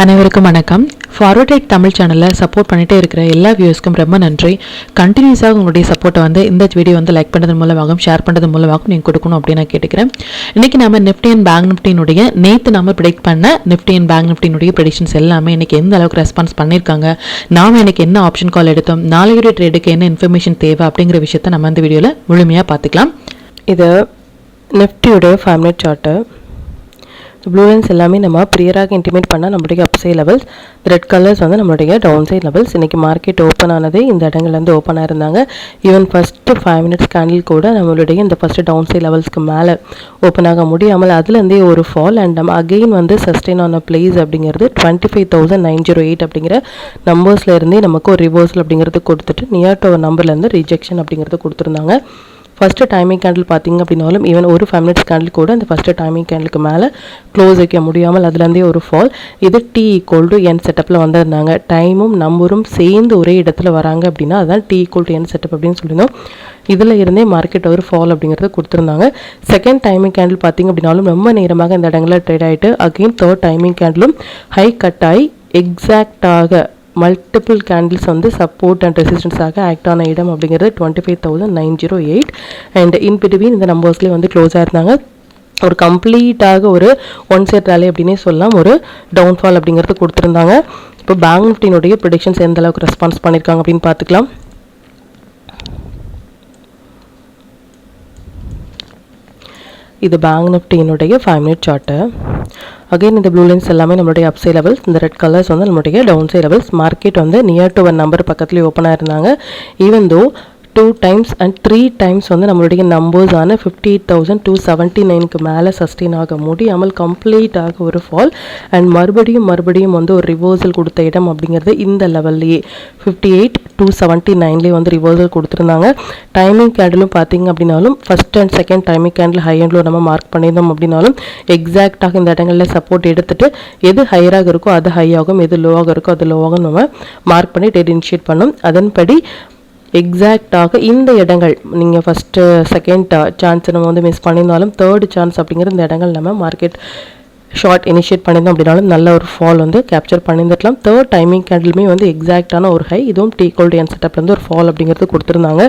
அனைவருக்கும் வணக்கம். Forward right Tamil சேனலில் சப்போர்ட் பண்ணிகிட்டே இருக்கிற எல்லா வியூஸ்க்கும் ரொம்ப நன்றி. கண்டினியூஸாக உங்களுடைய சப்போர்ட்டை இந்த வீடியோ லைக் பண்ணுறது மூலமாகவும் ஷேர் பண்ணுறது மூலமாகவும் நீங்கள் கொடுக்கணும் அப்படின்னு நான் கேட்டுக்கிறேன். இன்றைக்கி நம்ம நிஃப்டி அண்ட் பேங்க் நிஃப்டினுடைய நேற்று நம்ம ப்ரெடிக்ட் பண்ண நிஃப்டி அண்ட் பேங்க் நிஃப்டினுடைய ப்ரெடிக்ஷன்ஸ் எல்லாமே இன்றைக்கி எந்த அளவுக்கு ரெஸ்பான்ஸ் பண்ணியிருக்காங்க, நாம் இன்றைக்கி என்ன ஆப்ஷன் கால் எடுத்தோம், நாளையுடைய ட்ரேடுக்கு என்ன இன்ஃபர்மேஷன் தேவை அப்படிங்கிற விஷயத்தை நம்ம இந்த வீடியோவில் முழுமையாக பார்த்துக்கலாம். இது நிஃப்டியோட 5 மினிட் சார்ட்டு. ப்ளூ லைன்ஸ் எல்லாமே நம்ம ப்ரியராக இன்டிமேட் பண்ணால் நம்மளுடைய அப்சைட் லெவல்ஸ், ரெட் கலர்ஸ் நம்மளுடைய டவுன் சைட் லெவல்ஸ். இன்றைக்கி மார்க்கெட் ஓப்பன் ஆனது இந்த இடங்கள்லேருந்து ஓப்பன் ஆயிருந்தாங்க. ஈவன் ஃபஸ்ட்டு 5 மினிட்ஸ் கேண்டில் கூட நம்மளுடைய இந்த ஃபஸ்ட்டு டவுன் சைட் லெவல்ஸ்க்கு மேலே ஓப்பன் ஆக முடியாமல் அதுலேருந்தே ஒரு ஃபால் அண்ட் நம்ம அகெயின் சஸ்டெயின் ஆன பிளேஸ் அப்படிங்கிறது 25,908 அப்படிங்கிற நம்பர்ஸில் இருந்தே நமக்கு ஒரு ரிவர்சல் அப்படிங்கிறது கொடுத்துட்டு நியர் டு நம்பர்லேருந்து ரிஜெக்ஷன் அப்படிங்கிறது கொடுத்துருந்தாங்க. ஃபஸ்ட்டு டைமிங் கேண்டில் பார்த்திங்க அப்படின்னாலும் ஈவன் ஒரு 5 மினிட்ஸ் கேண்டில் கூட இந்த ஃபஸ்ட்டு டைமிங் கேண்டிலுக்கு மேலே க்ளோஸ் வைக்க முடியாமல் அதுலேருந்தே ஒரு ஃபால். இது T=N செட்டப்பில் வந்திருந்தாங்க. டைமும் நம்பரும் சேர்ந்து ஒரே இடத்துல வராங்க அப்படின்னா அதுதான் T=N செட்டப் அப்படின்னு சொல்லியிருந்தோம். இதில் இருந்தே மார்க்கெட் ஒரு ஃபால் அப்படிங்கிறது கொடுத்துருந்தாங்க. செகண்ட் டைமிங் கேண்டில் பார்த்திங்க அப்படின்னாலும் ரொம்ப நேரமாக இந்த இடங்களில் ட்ரேட் ஆகிட்டு அகெயின் தேர்ட் டைமிங் கேண்டிலும் ஹை கட் ஆகி எக்ஸாக்டாக மல்டிபிள் கேண்டில்ஸ் சப்போர்ட் அண்ட் ரெசிஸ்டன்ஸாக ஆக்ட் ஆன இடம் அப்படிங்கிறது 25,908 அண்ட் இன் பிட்வீன் இந்த நம்பர்ஸ்லேயே க்ளோஸ் ஆயிருந்தாங்க. ஒரு கம்ப்ளீட்டாக ஒரு ஒன் சைட் ரேலி அப்படின்னே சொல்லலாம், ஒரு டவுன்ஃபால் அப்படிங்கிறது கொடுத்துருந்தாங்க. இப்போ பேங்க் நிஃப்டினுடைய ப்ரெடிக்ஷன்ஸ் எந்த அளவுக்கு ரெஸ்பான்ஸ் பண்ணியிருக்காங்க அப்படின்னு பார்த்துக்கலாம். இது பேங்க் நிஃப்டியினுடைய 5 மினிட் சார்ட்டு. அகைன் இந்த ப்ளூ லைன்ஸ் எல்லாமே நம்மளுடைய அப்சைட் லெவல்ஸ், இந்த ரெட் கலர்ஸ் நம்மளுடைய down side levels. Market near to 1 number பக்கத்துலேயே ஓப்பன் ஆயிருந்தாங்க. Even though 2 times and 3 times நம்மளுடைய நம்பர்ஸான 58,279க்கு மேலே சஸ்டெயின் ஆக முடியாமல் கம்ப்ளீட்டாக ஒரு ஃபால் அண்ட் மறுபடியும் ஒரு ரிவர்சல் கொடுத்த இடம் அப்படிங்கிறது இந்த லெவல்லையே 58,279லேயே ரிவர்சல் கொடுத்துருந்தாங்க. டைமிங் கேண்டிலும் பார்த்திங்க அப்படின்னாலும் first and second timing candle high and low நம்ம மார்க் பண்ணியிருந்தோம் அப்படின்னாலும் எக்ஸாக்டாக இந்த இடங்களில் சப்போர்ட் எடுத்துகிட்டு எது ஹையராக இருக்கோ அது ஹையாகும், எது லோவாக இருக்கோ அது லோவாகும் நம்ம மார்க் பண்ணி ட்ரேட் இனிஷியேட் பண்ணோம். அதன்படி எக்ஸாக்டாக இந்த இடங்கள் நீங்கள் ஃபஸ்ட்டு செகண்ட் சான்ஸ் நம்ம மிஸ் பண்ணியிருந்தாலும் தேர்டு சான்ஸ் அப்படிங்கிற இந்த இடங்கள் நம்ம மார்க்கெட் ஷார்ட் இனிஷியேட் பண்ணியிருந்தோம் அப்படின்னாலும் நல்ல ஒரு ஃபால் கேப்சர் பண்ணியிருந்துக்கலாம். தேர்ட் டைமிங் கேண்டிலுமே எக்ஸாக்டான ஒரு ஹை, இதுவும் T=N செட்டப்லேருந்து ஒரு ஃபால் அப்படிங்கிறது கொடுத்துருந்தாங்க.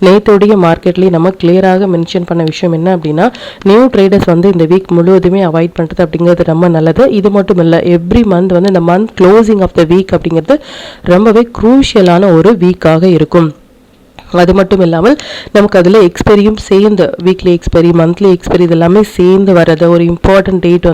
நேற்றுடைய மார்க்கெட்லேயே நம்ம கிளியராக மென்ஷன் பண்ண விஷயம் என்ன அப்படின்னா நியூ ட்ரேடர்ஸ் இந்த வீக் முழுவதுமே அவாய்ட் பண்ணுறது அப்படிங்கிறது ரொம்ப நல்லது. இது மட்டும் இல்லை, எவ்ரி மந்த் இந்த month closing of the week அப்படிங்கிறது ரொம்பவே க்ரூஷியலான ஒரு வீக்காக இருக்கும். அது மட்டும் இல்லாமல் நமக்கு அதில் எக்ஸ்பெரியும் சேர்ந்து வீக்லி எக்ஸ்பெரி மந்த்லி எக்ஸ்பெரி இதெல்லாமே சேர்ந்து வர்றது, ஒரு இம்பார்ட்டன்ட் டேட்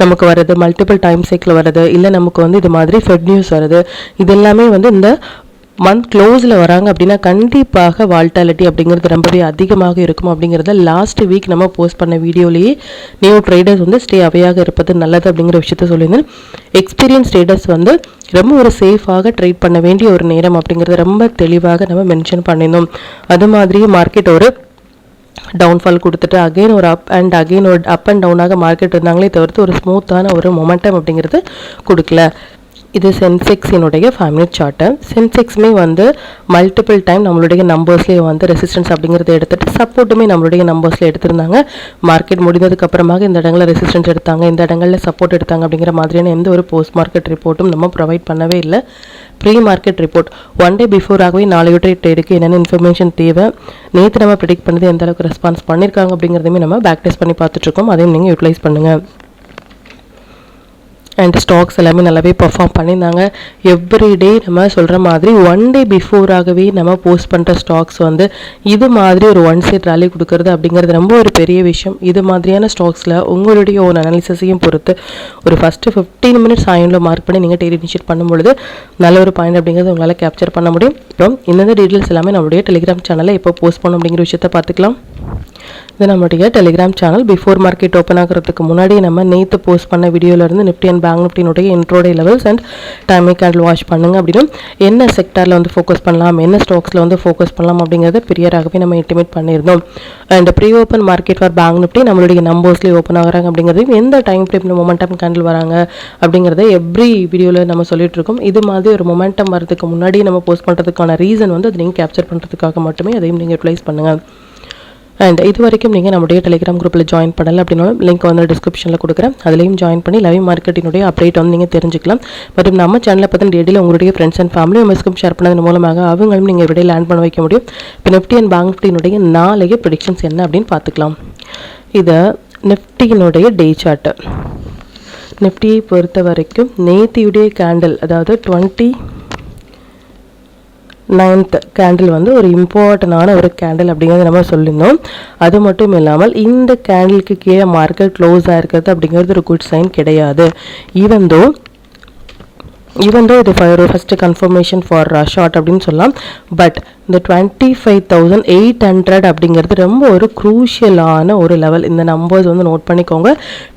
நமக்கு வர்றது, மல்டிபிள் டைம் சைக்கிள் வர்றது, இல்லை நமக்கு இது மாதிரி ஃபெட் நியூஸ் வருது, இதெல்லாமே இந்த மந்த் க்ளோஸில் வராங்க அப்படின்னா கண்டிப்பாக வால்டாலிட்டி அப்படிங்கிறது ரொம்பவே அதிகமாக இருக்கும் அப்படிங்கிறத லாஸ்ட் வீக் நம்ம போஸ்ட் பண்ண வீடியோலேயே நியூ ட்ரேடர்ஸ் ஸ்டே அவையாக இருப்பது நல்லது அப்படிங்கிற விஷயத்த சொல்லியிருந்தேன். எக்ஸ்பீரியன்ஸ் ட்ரேடர்ஸ் ரொம்ப ஒரு சேஃபாக ட்ரேட் பண்ண வேண்டிய ஒரு நேரம் அப்படிங்கிறத ரொம்ப தெளிவாக நம்ம மென்ஷன் பண்ணியிருந்தோம். அது மாதிரியே மார்க்கெட் ஒரு டவுன்ஃபால் கொடுத்துட்டு அகெயின் ஒரு அப் அண்ட் டவுனாக மார்க்கெட் இருந்தாங்களே தவிர்த்து ஒரு ஸ்மூத்தான ஒரு மொமெண்டம் அப்படிங்கிறது கொடுக்கல. இது சென்செக்ஸினுடைய 5 மினிட் சார்ட்டு. சென்செக்ஸுமே மல்டிபிள் டைம் நம்மளுடைய நம்பர்ஸ்லேயே ரெசிஸ்டன்ஸ் அப்படிங்கிறத எடுத்துகிட்டு சப்போர்ட்டுமே நம்மளுடைய நம்பர்ஸில் எடுத்திருந்தாங்க. மார்க்கெட் முடிந்ததுக்கு அப்புறமாக இந்த இடங்களில் ரெசிஸ்டன்ஸ் எடுத்தாங்க, இந்த இடங்களில் சப்போர்ட் எடுத்தாங்க அப்படிங்கிற மாதிரியான எந்த ஒரு போஸ்ட் மார்க்கெட் ரிப்போர்ட்டும் நம்ம ப்ரொவைட் பண்ணவே இல்லை. ப்ரீ மார்க்கெட் ரிப்போர்ட் 1 டே பிஃபோராகவே நாளையோட ட்ரேடுக்கு என்னென்ன இன்ஃபர்மேஷன் தேவை, நேற்று நம்ம ப்ரெடிக்ட் பண்ணது எந்த அளவுக்கு ரெஸ்பான்ஸ் பண்ணியிருக்காங்க அப்படிங்கிறதையுமே நம்ம பேக் டெஸ்ட் பண்ணி பார்த்துட்ருக்கோம். அதையும் நீங்கள் யூட்டிலைஸ் பண்ணுங்கள். அண்ட் ஸ்டாக்ஸ் எல்லாமே நல்லாவே பர்ஃபார்ம் பண்ணியிருந்தாங்க. எவ்ரிடே நம்ம சொல்கிற மாதிரி 1 டே பிஃபோராகவே நம்ம போஸ்ட் பண்ணுற ஸ்டாக்ஸ் இது மாதிரி ஒரு ஒன் சைட் ரேலி கொடுக்கறது அப்படிங்கிறது ரொம்ப ஒரு பெரிய விஷயம். இது மாதிரியான ஸ்டாக்ஸில் உங்களுடைய ஓன் அனாலிசிஸையும் பொறுத்து ஒரு ஃபஸ்ட்டு 15 மினிட்ஸ் ஆயினில் மார்க் பண்ணி நீங்கள் ட்ரேட் இனிஷியேட் பண்ணும்பொழுது நல்ல ஒரு பாயிண்ட் அப்படிங்கிறது உங்களால் கேப்சர் பண்ண முடியும். அப்புறம் இந்த டீட்டெயில்ஸ் எல்லாமே நம்மளுடைய டெலிகிராம் சேனலில் எப்போ போஸ்ட் பண்ணணும் அப்படிங்கிற விஷயத்தை பார்த்துக்கலாம். இது நம்மளுடைய Telegram channel. Before market open ஆகிறதுக்கு முன்னாடி நம்ம நேற்று போஸ்ட் பண்ண வீடியோலேருந்து நிஃப்டி அண்ட் பேங்க் நிஃப்டினுடைய intraday levels and timing candle watch பண்ணுங்க. அப்படின்னு என்ன செக்டாரில் ஃபோக்கஸ் பண்ணலாம், என்ன ஸ்டாக்ஸில் ஃபோக்கஸ் பண்ணலாம் அப்படிங்கிறத பிரியராகவே நம்ம இன்டிமேட் பண்ணியிருந்தோம். And pre open market for bank Nifty நம்மளுடைய நம்பர்ஸ்லேயே ஓப்பன் ஆகிறாங்க அப்படிங்கிறதையும் எந்த டைம் ஃப்ரேமில் மொமெண்டம் கேண்டில் வராங்க அப்படிங்கிறத எவ்ரி வீடியோவில் நம்ம சொல்லிட்டு இருக்கோம். இது மாதிரி ஒரு மொமெண்டம் வரதுக்கு முன்னாடி நம்ம போஸ்ட் பண்ணுறதுக்கான ரீசன் அது நீங்கள் கேப்சர் பண்ணுறதுக்காக மட்டுமே, அதையும் நீங்கள் யூட்டிலைஸ் பண்ணுங்கள். அண்ட் இது வரைக்கும் நீங்கள் நம்முடைய டெலிகிராம் குரூப்பில் ஜாயின் பண்ணலை அப்படின்னாலும் லிங்க் வந்து டிஸ்கிரிப்ஷனில் கொடுக்குறேன். அதுலேயும் ஜாயின் பண்ணி லைவ் மார்க்கெட்டினுடைய அப்டேட் வந்து நீங்கள் தெரிஞ்சுக்கலாம். மற்றும் நம்ம சேனலில் பார்த்து டெய்லியில் உங்களுடைய ஃப்ரெண்ட்ஸ் அண்ட் ஃபேமிலி மெம்பர்ஸ்க்கும் ஷேர் பண்ணதன் மூலமாக அவங்களும் நீங்கள் விடையில் லேண்ட் பண்ண வைக்க முடியும். இப்போ நிஃப்டி அண்ட் பேங்க் நிஃப்டியினுடைய நாளைய ப்ரெடிக்ஷன்ஸ் என்ன அப்படின்னு பார்த்துக்கலாம். இதை நிஃப்டியினுடைய டே சார்ட்டு. நிஃப்டியை பொறுத்த வரைக்கும் நேத்தியுடைய கேண்டில், அதாவது 29th கேண்டில் வந்து ஒரு இம்பார்ட்டண்டான ஒரு கேண்டில் அப்படிங்கிறத நம்ம சொல்லியிருந்தோம். அது மட்டும் இல்லாமல் இந்த கேண்டிலுக்கு கீழே மார்க்கெட் க்ளோஸ் ஆகிருக்கிறது அப்படிங்கிறது ஒரு குட் சைன் கிடையாது. ஈவன் தோ இது ஃபர்ஸ்ட் கன்ஃபர்மேஷன் ஃபார் ஷார்ட் அப்படின்னு சொல்லலாம். பட் இந்த 25,800 அப்படிங்கிறது ரொம்ப ஒரு க்ரூஷியலான ஒரு லெவல். இந்த நம்பர்ஸ் வந்து நோட் பண்ணிக்கோங்க.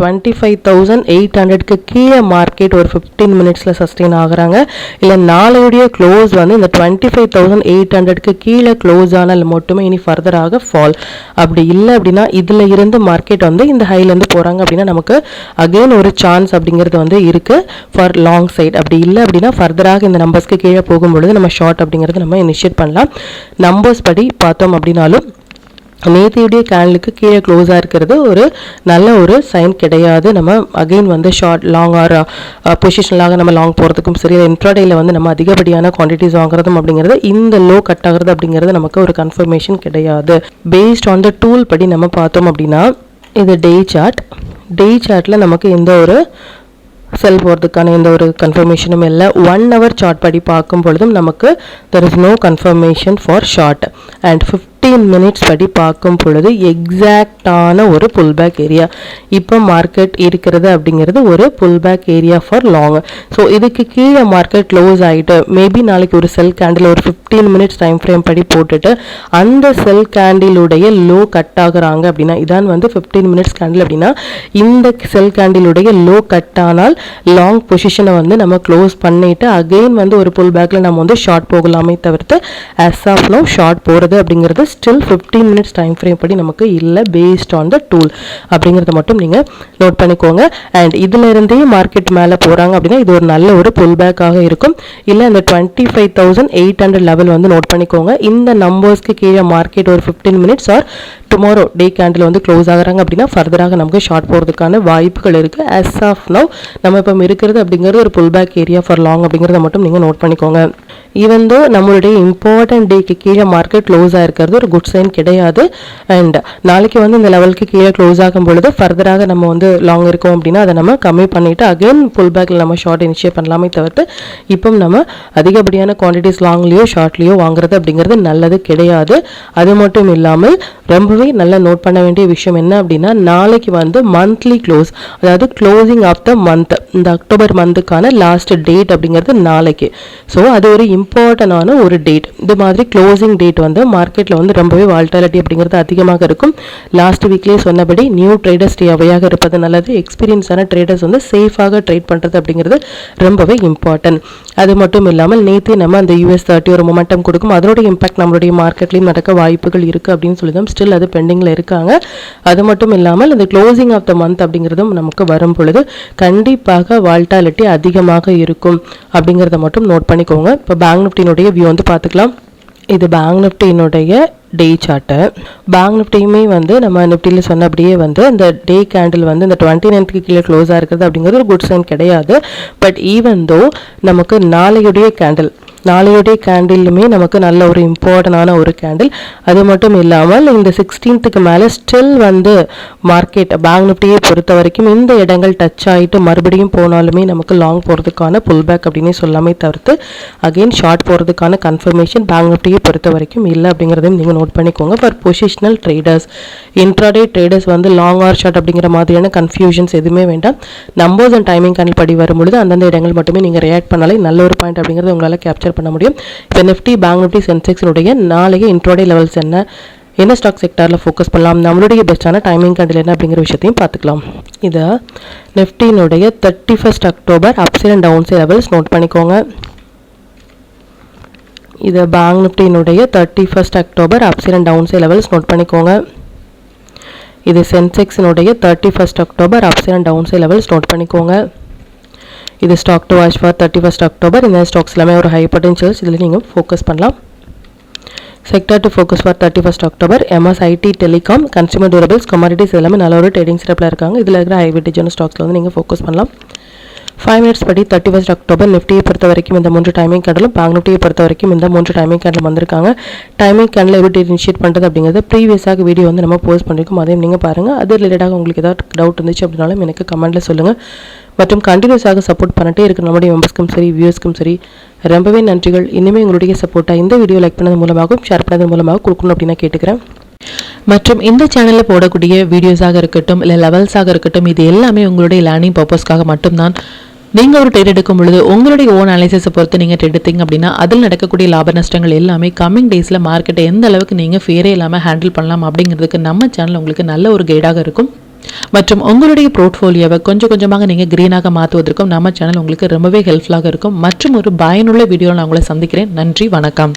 25,800க்கு கீழே மார்க்கெட் ஒரு 15 மினிட்ஸில் சஸ்டெயின் ஆகுறாங்க. இல்லை நாளையுடைய க்ளோஸ் வந்து இந்த 25,800க்கு கீழே க்ளோஸ் ஆனால் மட்டுமே இனி ஃபர்தராக ஃபால். அப்படி இல்லை அப்படின்னா இதில் இருந்து மார்க்கெட் வந்து இந்த ஹைலேருந்து போகிறாங்க அப்படின்னா நமக்கு அகெயின் ஒரு சான்ஸ் அப்படிங்கிறது வந்து இருக்குது ஃபார் லாங் சைட். அப்படி இல்லை அப்படின்னா ஃபர்தராக இந்த நம்பர்ஸ்க்கு கீழே போகும்பொழுது நம்ம ஷார்ட் அப்படிங்கிறது நம்ம இனிஷியேட் பண்ணலாம். நம்பர்ஸ் படி பார்த்தோம் அப்படின்னாலும் நேத்தியுடைய கேண்டலுக்கு கீழே க்ளோஸாக இருக்கிறது ஒரு நல்ல ஒரு சைன் கிடையாது. நம்ம அகெயின் வந்து ஷார்ட் லாங் ஆர் பொசிஷனலாக நம்ம லாங் போகிறதுக்கும் சரி, இன்ட்ராடேயில் வந்து நம்ம அதிகப்படியான குவான்டிட்டிஸ் வாங்குறதும் அப்படிங்கிறது இந்த லோ கட் ஆகிறது அப்படிங்கிறது நமக்கு ஒரு கன்ஃபர்மேஷன் கிடையாது. பேஸ்ட் ஆன் த டூல் படி நம்ம பார்த்தோம் அப்படின்னா இது டே சார்ட். டே சார்ட்டில் நமக்கு எந்த ஒரு செல் போகிறதுக்கான எந்த ஒரு கன்ஃபர்மேஷனும் இல்லை. 1 hour சார்ட் படி பார்க்கும் பொழுதும் நமக்கு there is no confirmation for short. And 15 minutes படி பார்க்கும் பொழுது எக்ஸாக்டான ஒரு புல் பேக் ஏரியா இப்போ மார்க்கெட் இருக்கிறது அப்படிங்கிறது ஒரு pull back area for long. So இதுக்கு கீழே மார்க்கெட் க்ளோஸ் ஆகிட்டு மேபி நாளைக்கு ஒரு செல் கேண்டில் ஒரு 15 மினிட்ஸ் டைம் ஃப்ரேம் படி போட்டுட்டு அந்த செல் கேண்டிலுடைய லோ கட் ஆகுறாங்க அப்படின்னா, இதான் வந்து 15 மினிட்ஸ் கேண்டில் அப்படின்னா, இந்த செல் கேண்டிலுடைய லோ கட் ஆனால் லாங் பொசிஷனை வந்து நம்ம க்ளோஸ் பண்ணிட்டு அகெயின் வந்து ஒரு புல் பேக்கில் நம்ம வந்து ஷார்ட் போகலாமே தவிர்த்து as of now ஷார்ட் போகிறது அப்படிங்கிறது ஸ்டில் 15 மினிட்ஸ் டைம் ஃப்ரேம் படி நமக்கு இல்லை. பேஸ்ட் ஆன் த டூல் அப்படிங்கிறத மட்டும் நீங்கள் நோட் பண்ணிக்கோங்க. அண்ட் இதில் இருந்தே மார்க்கெட் மேலே போகிறாங்க அப்படின்னா இது ஒரு நல்ல ஒரு புல் பேக்காக இருக்கும். இல்லை அந்த 25,800 லெவல் வந்து நோட் பண்ணிக்கோங்க. இந்த நம்பர்ஸ்க்கு கீழே மார்க்கெட் ஒரு 15 minutes R tomorrow day candle வந்து க்ளோஸ் ஆகுறாங்க அப்படின்னா ஃபர்தராக நமக்கு ஷார்ட் போகிறதுக்கான வாய்ப்புகள் இருக்குது. as of now நம்ம இப்போ இருக்கிறது அப்படிங்கிறது ஒரு pull back area for long அப்படிங்கிறத மட்டும் நீங்கள் நோட் பண்ணிக்கோங்க. ஈவன் தோ நம்மளுடைய இம்பார்ட்டன்ட் டேக்கு கீழே மார்க்கெட் க்ளோஸ் ஆகிருக்கிறது ஒரு குட் சைன் கிடையாது. அண்ட் நாளைக்கு வந்து இந்த லெவலுக்கு கீழே க்ளோஸ் ஆகும் பொழுது ஃபர்தராக நம்ம வந்து லாங் இருக்கோம் அப்படின்னா அதை நம்ம கம்மி பண்ணிவிட்டு அகெயின் புல் பேக்கில் நம்ம ஷார்ட் இனிஷியேட் பண்ணலாமே தவிர்த்து இப்போ நம்ம அதிகப்படியான குவான்டிட்டிஸ் லாங்லேயோ ஷார்ட்லேயோ வாங்குறது அப்படிங்கிறது நல்லது கிடையாது. அது மட்டும் இல்லாமல் ரொம்பவே நல்லா நோட் பண்ண வேண்டிய விஷயம் என்ன அப்படின்னா, நாளைக்கு வந்து மந்த்லி க்ளோஸ், அதாவது க்ளோசிங் ஆஃப் த மந்த், இந்த அக்டோபர் மந்த்துக்கான லாஸ்ட் டேட் அப்படிங்கிறது நாளைக்கு. ஸோ அது ஒரு இம்பார்ட்டண்டான ஒரு டேட். இது மாதிரி க்ளோசிங் டேட் வந்து மார்க்கெட்டில் வந்து ரொம்பவே வால்டாலிட்டி அப்படிங்கிறது அதிகமாக இருக்கும். லாஸ்ட் வீக்லேயே சொன்னபடி நியூ ட்ரேடர்ஸ் டே அவையாக இருப்பது நல்லது. எக்ஸ்பீரியன்ஸான ட்ரேடர்ஸ் வந்து சேஃபாக ட்ரேட் பண்ணுறது அப்படிங்கிறது ரொம்பவே இம்பார்ட்டன்ட். அது மட்டும் இல்லாமல் நேற்று நம்ம அந்த US30 ஒரு மொமெண்டம் கொடுக்கும், அதனுடைய இம்பாக்ட் நம்மளுடைய மார்க்கெட்லேயும் நடக்க வாய்ப்புகள் இருக்குது அப்படின்னு சொல்லி தான் ஸ்டில் அது பெண்டிங்கில் இருக்காங்க. அது மட்டும் இல்லாமல் இந்த க்ளோசிங் ஆஃப் த மந்த் அப்படிங்கிறதும் நமக்கு வரும் பொழுது கண்டிப்பாக வால்டாலிட்டி அதிகமாக இருக்கும் அப்படிங்கிறத மட்டும் நோட் பண்ணிக்கோங்க. இப்போ பேங்க் நிஃப்டியினுடைய வியூ வந்து பார்த்துக்கலாம். இது பேங்க் நிஃப்டியினுடைய டே சார்ட்டு. பேங்க் நிஃப்டியுமே வந்து நம்ம நிஃப்டியில் சொன்னபடியே வந்து இந்த டே கேண்டில் வந்து இந்த 29th கீழே க்ளோஸாக இருக்கிறது அப்படிங்கிறது ஒரு குட் சைன் கிடையாது. பட் ஈவன் தோ நமக்கு நாளையுடைய கேண்டிலுமே நமக்கு நல்ல ஒரு இம்பார்ட்டண்டான ஒரு கேண்டில். அது மட்டும் இல்லாமல் இந்த 16th மேலே ஸ்டில் வந்து மார்க்கெட் பேங்க் நிஃப்டியை பொறுத்த வரைக்கும் இந்த இடங்கள் டச் ஆகிட்டு மறுபடியும் போனாலுமே நமக்கு லாங் போகிறதுக்கான புல் பேக் அப்படின்னே சொல்லாமே தவிர்த்து அகெயின் ஷார்ட் போகிறதுக்கான கன்ஃபர்மேஷன் பேங்க் நிஃப்டியை பொறுத்த வரைக்கும் இல்லை அப்படிங்கிறதையும் நீங்கள் நோட் பண்ணிக்கோங்க. For positional traders, intraday traders வந்து லாங் ஆர் ஷார்ட் அப்படிங்கிற மாதிரியான கன்ஃபியூஷன்ஸ் எதுவுமே வேண்டாம். நம்பர்ஸ் அண்ட் டைமிங் கேண்டில் படி வரும்பொழுது அந்தந்த இடங்கள் மட்டுமே நீங்கள் ரியாக்ட் பண்ணாலே நல்ல ஒரு பாயிண்ட் அப்படிங்கிறது உங்களால் கேப்சர் பண்ண முடியும். இப்போ நிஃப்டி, பேங்க் நிஃப்டி, சென்செக்ஸினுடைய நாளைய இன்ட்ராடே லெவல்ஸ் என்ன ஸ்டாக் செக்டாரில் ஃபோக்கஸ் பண்ணலாம், நம்மளுடைய பெஸ்ட்டான டைமிங் கேண்டில் என்ன அப்படிங்கிற விஷயத்தையும் பார்த்துக்கலாம். இதை நிஃப்டியினுடைய 31st October upside and down side levels note பண்ணிக்கோங்க. இது பேங்க் நிஃப்டியினுடைய 31st October upside and down side levels note பண்ணிக்கோங்க. இது சென்செக்ஸினுடைய 31st October upside and down side levels note பண்ணிக்கோங்க. இது stock to watch for 31st October. இந்த stocks எல்லாமே ஒரு ஹை பொட்டன்ஷியல்ஸ், இதில் நீங்கள் ஃபோக்கஸ் பண்ணலாம். Sector to focus for 31st October MS IT telecom consumer durables commodities எல்லாமே நல்ல ஒரு ட்ரேடிங் செட்டப்பில் இருக்காங்க. இதில் இருக்கிற ஹை வெயிட்டேஜான ஸ்டாக்ஸில் வந்து நீங்கள் ஃபோக்கஸ் பண்ணலாம். 5 மினிட்ஸ் படி 31st அக்டோபர் நிஃப்டியை பொறுத்த வரைக்கும் இந்த 3 டைமிங் கேண்டலும் பேங்க் நிஃப்டியை பொறுத்த வரைக்கும் இந்த 3 டைமிங் கேண்டில் வந்திருக்காங்க. டைமிங் கேண்டில் எப்படி இனிஷியேட் பண்ணுறது அப்படிங்கிறது ப்ரீவியஸாக வீடியோ வந்து நம்ம போஸ்ட் பண்ணியிருக்கோம், அதையும் நீங்கள் பாருங்கள். அது ரிலேட்டடாக உங்களுக்கு ஏதாவது டவுட் இருந்துச்சு அப்படின்னாலும் எனக்கு கமெண்ட்டில் சொல்லுங்கள். மற்றும் கண்டினியூஸாக சப்போர்ட் பண்ணிட்டே இருக்கிற நம்முடைய மெம்பர்ஸ்க்கும் சரி வியூஸ்க்கும் சரி ரொம்பவே நன்றிகள். இனிமேல் உங்களுடைய சப்போர்ட்டை இந்த வீடியோ லைக் பண்ணது மூலமாகவும் ஷேர் பண்ணது மூலமாக கொடுக்கணும் அப்படின்னு நான் கேட்டுக்கிறேன். மற்றும் இந்த சேனலில் போடக்கூடிய வீடியோஸாக இருக்கட்டும் இல்லை லெவல்ஸாக இருக்கட்டும், இது எல்லாமே உங்களுடைய லேர்னிங் பர்பஸ்க்காக மட்டும்தான். நீங்கள் ஒரு ட்ரேட் எடுக்கும் பொழுது உங்களுடைய ஓன் அனாலிசிஸை பொறுத்து நீங்கள் ட்ரேட் எடுத்தீங்க அப்படின்னா அதில் நடக்கக்கூடிய லாப நஷ்டங்கள் எல்லாமே கம்மிங் டேஸில் மார்க்கெட்டை எந்த அளவுக்கு நீங்கள் ஃபேரே இல்லாமல் ஹேண்டில் பண்ணலாம் அப்படிங்கிறதுக்கு நம்ம சேனல் உங்களுக்கு நல்ல ஒரு கைடாக இருக்கும். மற்றும் உங்களுடைய போர்ட்ஃபோலியோவை கொஞ்சம் கொஞ்சமாக நீங்கள் க்ரீனாக மாற்றுவதற்கும் நம்ம சேனல் உங்களுக்கு ரொம்பவே ஹெல்ப்ஃபுல்லாக இருக்கும். மற்றும் ஒரு பயனுள்ள வீடியோவில் நான் உங்களை சந்திக்கிறேன். நன்றி, வணக்கம்.